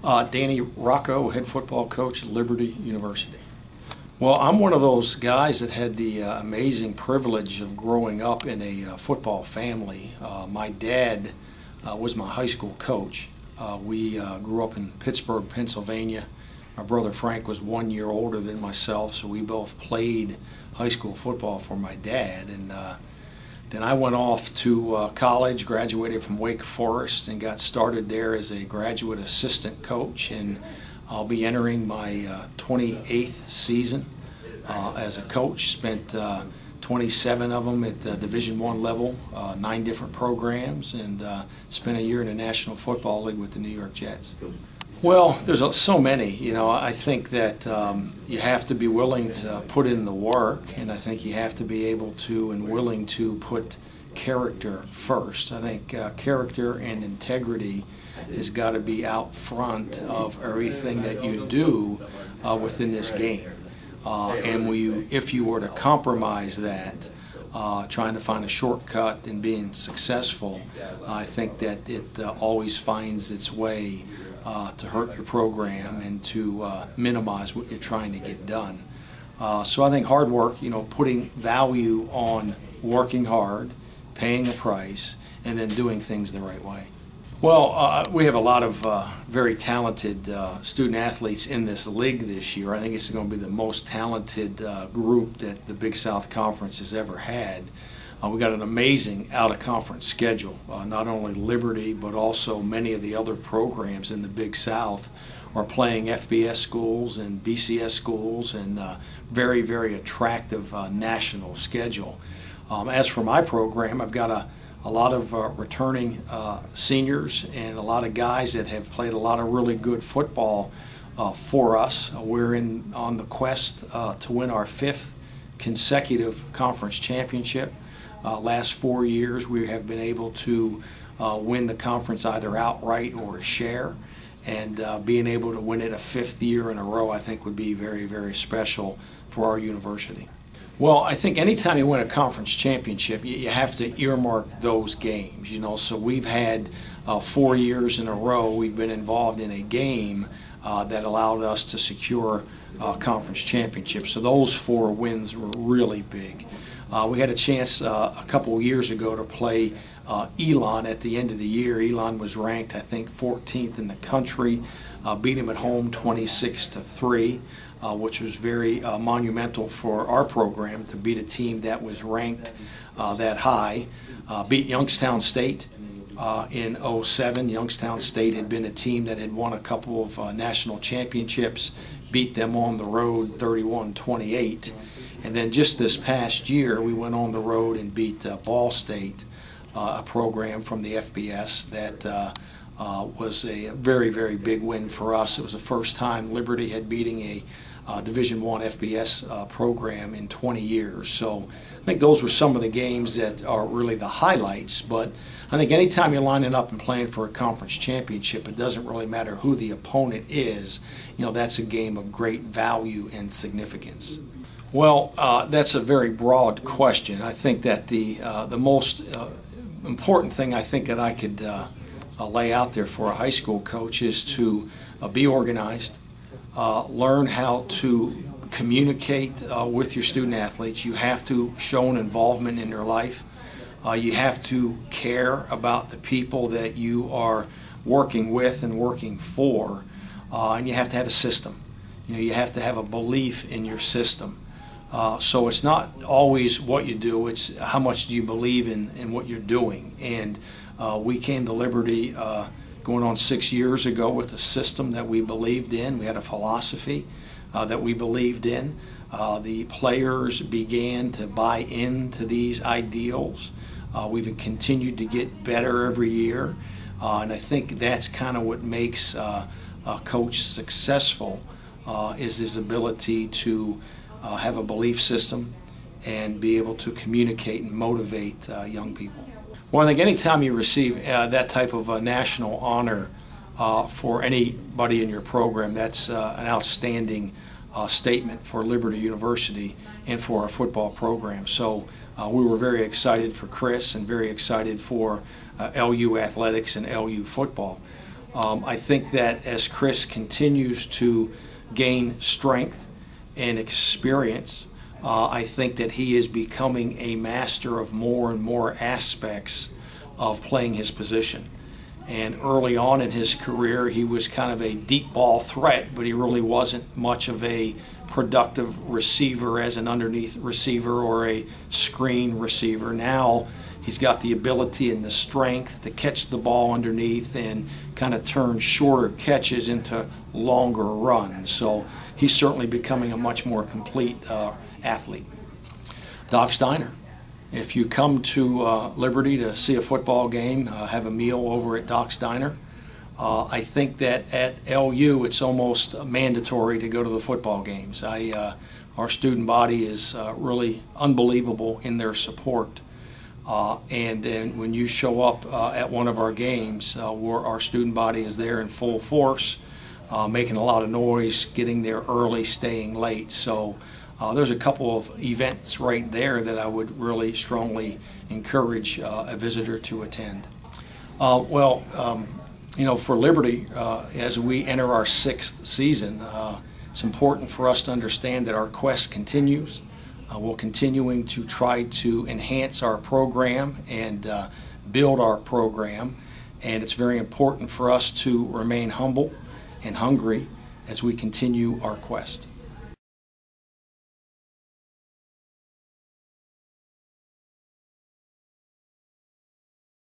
Danny Rocco, head football coach at Liberty University. Well, I'm one of those guys that had the amazing privilege of growing up in a football family. My dad was my high school coach. We grew up in Pittsburgh, Pennsylvania. My brother Frank was 1 year older than myself, so we both played high school football for my dad. And then I went off to college, graduated from Wake Forest, and got started there as a graduate assistant coach. And I'll be entering my 28th season as a coach. Spent 27 of them at the Division I level, 9 different programs, and spent a year in the National Football League with the New York Jets. Well, there's so many. You know, I think that you have to be willing to put in the work, and I think you have to be able to and willing to put character first. I think character and integrity has got to be out front of everything that you do within this game. And if you were to compromise that, trying to find a shortcut in being successful, I think that it always finds its way to hurt your program and to minimize what you're trying to get done. So I think hard work, you know, putting value on working hard, paying a price, and then doing things the right way. Well, we have a lot of very talented student athletes in this league this year. I think it's going to be the most talented group that the Big South Conference has ever had. We got an amazing out-of-conference schedule. Not only Liberty, but also many of the other programs in the Big South are playing FBS schools and BCS schools, and very, very attractive national schedule. As for my program, I've got a lot of returning seniors and a lot of guys that have played a lot of really good football for us. We're on the quest to win our 5th consecutive conference championship. Last 4 years we have been able to win the conference either outright or a share, and being able to win it a 5th year in a row I think would be very, very special for our university. Well, I think anytime you win a conference championship, you have to earmark those games, you know. So we've had 4 years in a row we've been involved in a game that allowed us to secure conference championships. So those 4 wins were really big. We had a chance a couple of years ago to play Elon at the end of the year. Elon was ranked, I think, 14th in the country. Beat him at home 26-3, which was very monumental for our program to beat a team that was ranked that high. Beat Youngstown State in '07. Youngstown State had been a team that had won a couple of national championships. Beat them on the road 31-28. And then just this past year, we went on the road and beat Ball State, a program from the FBS that was a very, very big win for us. It was the first time Liberty had beating a Division I FBS program in 20 years. So I think those were some of the games that are really the highlights. But I think anytime you're lining up and playing for a conference championship, it doesn't really matter who the opponent is. You know, that's a game of great value and significance. Well, that's a very broad question. I think that the most important thing I think that I could lay out there for a high school coach is to be organized, learn how to communicate with your student athletes. You have to show an involvement in their life. You have to care about the people that you are working with and working for, and you have to have a system. You know, you have to have a belief in your system. So it's not always what you do, it's how much do you believe in what you're doing. And we came to Liberty going on 6 years ago with a system that we believed in. We had a philosophy that we believed in. The players began to buy into these ideals. We've continued to get better every year. And I think that's kind of what makes a coach successful, is his ability to have a belief system and be able to communicate and motivate young people. Well, I think anytime you receive that type of national honor for anybody in your program, that's an outstanding statement for Liberty University and for our football program. So we were very excited for Chris and very excited for LU athletics and LU football. I think that as Chris continues to gain strength and experience, I think that he is becoming a master of more and more aspects of playing his position. And early on in his career, he was kind of a deep ball threat, but he really wasn't much of a productive receiver as an underneath receiver or a screen receiver. Now he's got the ability and the strength to catch the ball underneath and kind of turn shorter catches into longer runs. So he's certainly becoming a much more complete athlete. Doc Steiner. If you come to Liberty to see a football game, have a meal over at Doc's Diner, I think that at LU it's almost mandatory to go to the football games. Our student body is really unbelievable in their support. And then when you show up at one of our games, where our student body is there in full force, making a lot of noise, getting there early, staying late. So there's a couple of events right there that I would really strongly encourage a visitor to attend. For Liberty, as we enter our 6th season, it's important for us to understand that our quest continues. We're continuing to try to enhance our program and build our program, and it's very important for us to remain humble and hungry as we continue our quest.